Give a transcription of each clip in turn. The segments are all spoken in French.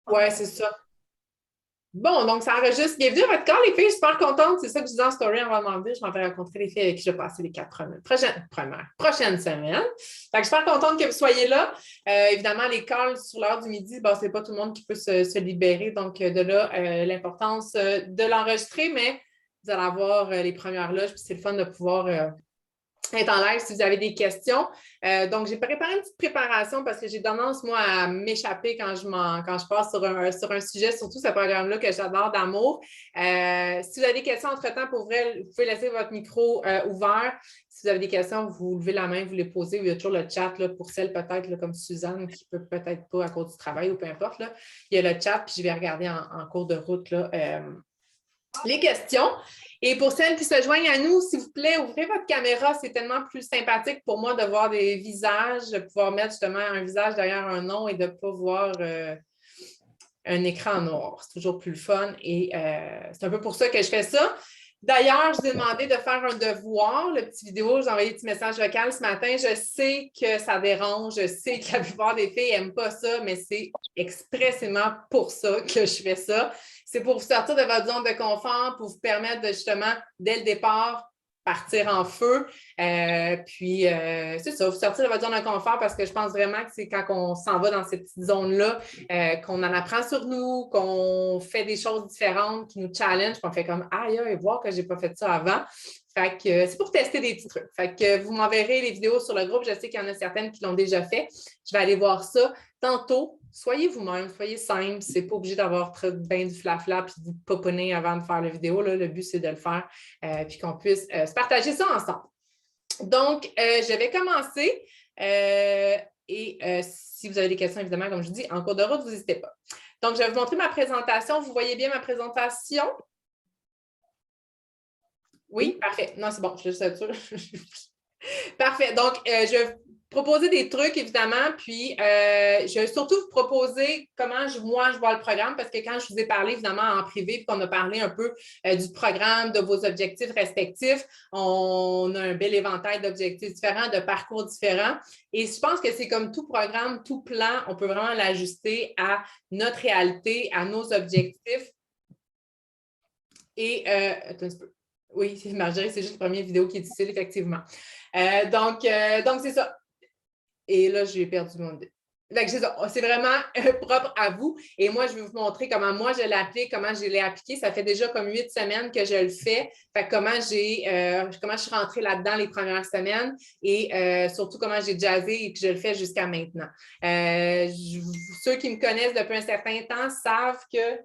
Ouais, c'est ça. Bon, donc ça enregistre. Bienvenue à votre call, les filles. Je suis super contente. C'est ça que je disais en story avant de demander. Je m'en vais rencontrer les filles avec qui je vais passer les prochaines semaines. Fait que je suis super contente que vous soyez là. Évidemment, les calls sur l'heure du midi, bon, c'est pas tout le monde qui peut se libérer. Donc, de là, l'importance de l'enregistrer, mais vous allez avoir les premières loges, puis c'est le fun de pouvoir être en live si vous avez des questions. Donc, j'ai préparé une petite préparation parce que j'ai tendance, moi, à m'échapper quand je passe sur un sujet, surtout ce programme-là que j'adore d'amour. Si vous avez des questions entre-temps, pour vrai, vous pouvez laisser votre micro ouvert. Si vous avez des questions, vous levez la main, vous les posez. Il y a toujours le chat là, pour celles peut-être comme Suzanne qui ne peut peut-être pas à cause du travail ou peu importe. Là. Il y a le chat, puis je vais regarder en cours de route là, les questions. Et pour celles qui se joignent à nous, s'il vous plaît, ouvrez votre caméra. C'est tellement plus sympathique pour moi de voir des visages, de pouvoir mettre justement un visage derrière un nom et de ne pas voir un écran noir. C'est toujours plus le fun et c'est un peu pour ça que je fais ça. D'ailleurs, je vous ai demandé de faire un devoir, le petit vidéo, j'ai envoyé un petit message vocal ce matin. Je sais que ça dérange, je sais que la plupart des filles n'aiment pas ça, mais c'est expressément pour ça que je fais ça. C'est pour vous sortir de votre zone de confort, pour vous permettre de justement, dès le départ, partir en feu. C'est ça, vous sortir de votre zone de confort parce que je pense vraiment que c'est quand on s'en va dans cette petite zone-là qu'on en apprend sur nous, qu'on fait des choses différentes qui nous challenge, qu'on fait comme aïe, voir que je n'ai pas fait ça avant. Fait que c'est pour tester des petits trucs. Fait que vous m'enverrez les vidéos sur le groupe. Je sais qu'il y en a certaines qui l'ont déjà fait. Je vais aller voir ça tantôt. Soyez vous-même, soyez simple. C'est pas obligé d'avoir bien du flafla puis du poponner avant de faire la vidéo. Là. Le but, c'est de le faire puis qu'on puisse se partager ça ensemble. Donc, je vais commencer. Si vous avez des questions, évidemment, comme je vous dis, en cours de route, vous n'hésitez pas. Donc, je vais vous montrer ma présentation. Vous voyez bien ma présentation? Oui, parfait. Non, c'est bon, je suis sûre. Parfait. Donc, je vais vous proposer des trucs, évidemment, puis je vais surtout vous proposer comment moi, je vois le programme, parce que quand je vous ai parlé, évidemment, en privé, puis qu'on a parlé un peu du programme, de vos objectifs respectifs, on a un bel éventail d'objectifs différents, de parcours différents. Et je pense que c'est comme tout programme, tout plan, on peut vraiment l'ajuster à notre réalité, à nos objectifs. Et, attends un peu. Oui, Marjorie, c'est juste la première vidéo qui est difficile, effectivement. Donc c'est ça. Et là, j'ai perdu mon idée. C'est vraiment propre à vous. Et moi, je vais vous montrer comment moi je l'applique, comment je l'ai appliqué. Ça fait déjà comme 8 semaines que je le fais. Fait que comment je suis rentrée là-dedans les premières semaines et surtout comment j'ai jazzé et que je le fais jusqu'à maintenant. Ceux qui me connaissent depuis un certain temps savent que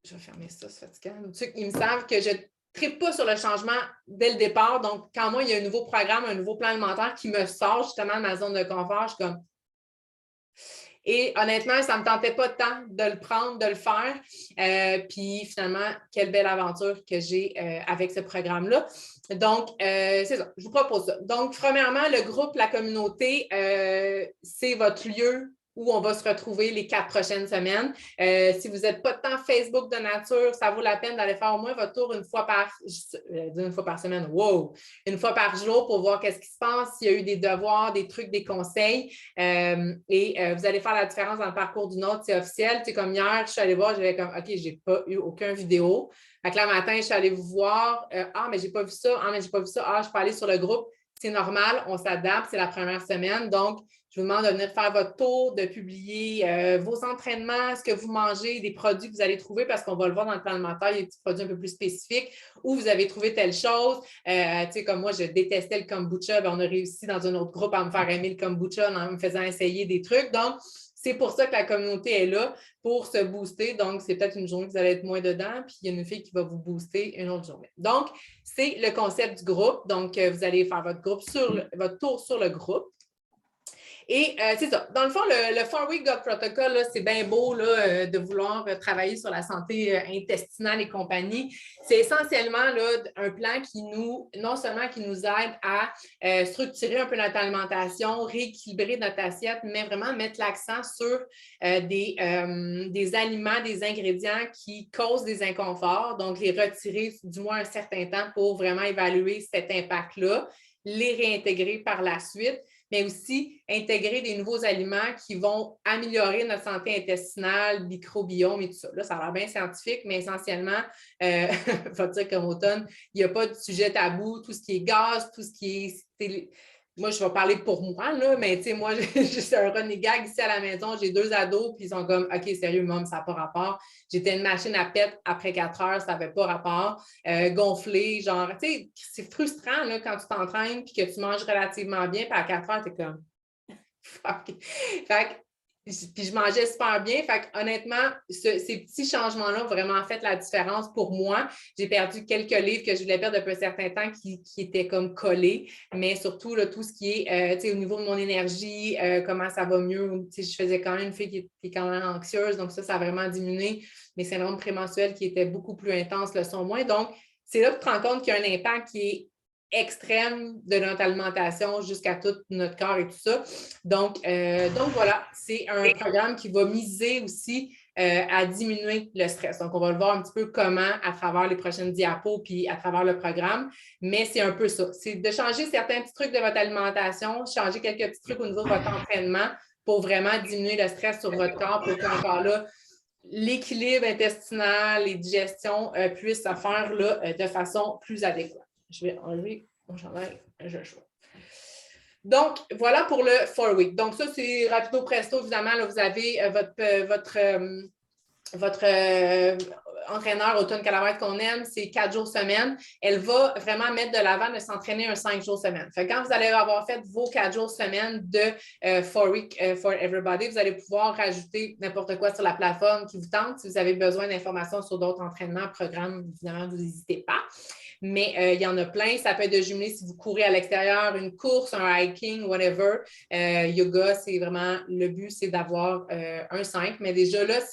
je vais fermer ça, c'est fatigant. Ceux qui me savent que je ne tripe pas sur le changement dès le départ. Donc, quand moi, il y a un nouveau programme, un nouveau plan alimentaire qui me sort justement de ma zone de confort, je suis comme. Et honnêtement, ça ne me tentait pas tant de le prendre, de le faire. Puis finalement, quelle belle aventure que j'ai avec ce programme-là. Donc, c'est ça, je vous propose ça. Donc, premièrement, le groupe, la communauté, c'est votre lieu où on va se retrouver les 4 prochaines semaines. Si vous n'êtes pas de temps Facebook de nature, ça vaut la peine d'aller faire au moins votre tour une fois par semaine, wow! Une fois par jour pour voir qu'est-ce qui se passe, s'il y a eu des devoirs, des trucs, des conseils. Vous allez faire la différence dans le parcours d'une autre, c'est officiel. Tu sais, comme hier, je suis allée voir, j'avais comme, OK, je n'ai pas eu aucune vidéo. Fait que là, matin, je suis allée vous voir. Mais j'ai pas vu ça. Mais j'ai pas vu ça. Je peux aller sur le groupe. C'est normal, on s'adapte, c'est la première semaine. Donc, je vous demande de venir faire votre tour, de publier vos entraînements, ce que vous mangez, des produits que vous allez trouver, parce qu'on va le voir dans le plan alimentaire, il y a des petits produits un peu plus spécifiques, où vous avez trouvé telle chose. Tu sais, comme moi, je détestais le kombucha, on a réussi dans un autre groupe à me faire aimer le kombucha en me faisant essayer des trucs. Donc, c'est pour ça que la communauté est là, pour se booster. Donc, c'est peut-être une journée que vous allez être moins dedans, puis il y a une fille qui va vous booster une autre journée. Donc, c'est le concept du groupe. Donc, vous allez faire votre tour sur le groupe. Et c'est ça. Dans le fond, le 4-Week Gut Protocol, c'est bien beau là, de vouloir travailler sur la santé intestinale et compagnie. C'est essentiellement là, un plan qui non seulement qui nous aide à structurer un peu notre alimentation, rééquilibrer notre assiette, mais vraiment mettre l'accent sur des aliments, des ingrédients qui causent des inconforts, donc les retirer du moins un certain temps pour vraiment évaluer cet impact-là, les réintégrer par la suite. mais aussi intégrer des nouveaux aliments qui vont améliorer notre santé intestinale, microbiome et tout ça. Là, ça a l'air bien scientifique, mais essentiellement, il faut dire qu'en automne, il n'y a pas de sujet tabou, tout ce qui est gaz, tout ce qui est... Moi, je vais parler pour moi, là, mais tu sais, moi, j'ai un running gag ici à la maison, j'ai 2 ados, puis ils sont comme, OK, sérieux, maman, ça n'a pas rapport. J'étais une machine à pète après 4 heures, ça n'avait pas rapport. Gonflé, genre, tu sais, c'est frustrant, là, quand tu t'entraînes, puis que tu manges relativement bien, puis à 4 heures, tu es comme, fuck. Fait que, puis je mangeais super bien. Fait que, honnêtement, ces petits changements-là ont vraiment fait la différence pour moi. J'ai perdu quelques livres que je voulais perdre depuis un certain temps qui étaient comme collés, mais surtout là, tout ce qui est au niveau de mon énergie, comment ça va mieux. Je faisais quand même une fille qui est quand même anxieuse, donc ça a vraiment diminué. Mes syndromes prémenstruels qui étaient beaucoup plus intenses le sont moins. Donc, c'est là que tu te rends compte qu'il y a un impact qui est extrême de notre alimentation jusqu'à tout notre corps et tout ça. Donc voilà, c'est un programme qui va miser aussi à diminuer le stress. Donc, on va le voir un petit peu comment à travers les prochaines diapos puis à travers le programme, mais c'est un peu ça. C'est de changer certains petits trucs de votre alimentation, changer quelques petits trucs au niveau de votre entraînement pour vraiment diminuer le stress sur votre corps pour qu'encore là, l'équilibre intestinal et digestion puissent se faire là, de façon plus adéquate. Je vais enlever mon chandail, je le choix. Donc, voilà pour le 4 week. Donc, ça, c'est rapido presto, évidemment. Là, vous avez votre entraîneur Automne Calamite qu'on aime, c'est 4 jours semaine. Elle va vraiment mettre de l'avant de s'entraîner un 5 jours semaine. Fait que quand vous allez avoir fait vos 4 jours semaine de 4 week for everybody, vous allez pouvoir rajouter n'importe quoi sur la plateforme qui vous tente. Si vous avez besoin d'informations sur d'autres entraînements, programmes, évidemment, vous n'hésitez pas. Mais il y en a plein. Ça peut être de jumeler si vous courez à l'extérieur, une course, un hiking, whatever. Yoga, c'est vraiment le but, c'est d'avoir un 5. Mais déjà là, si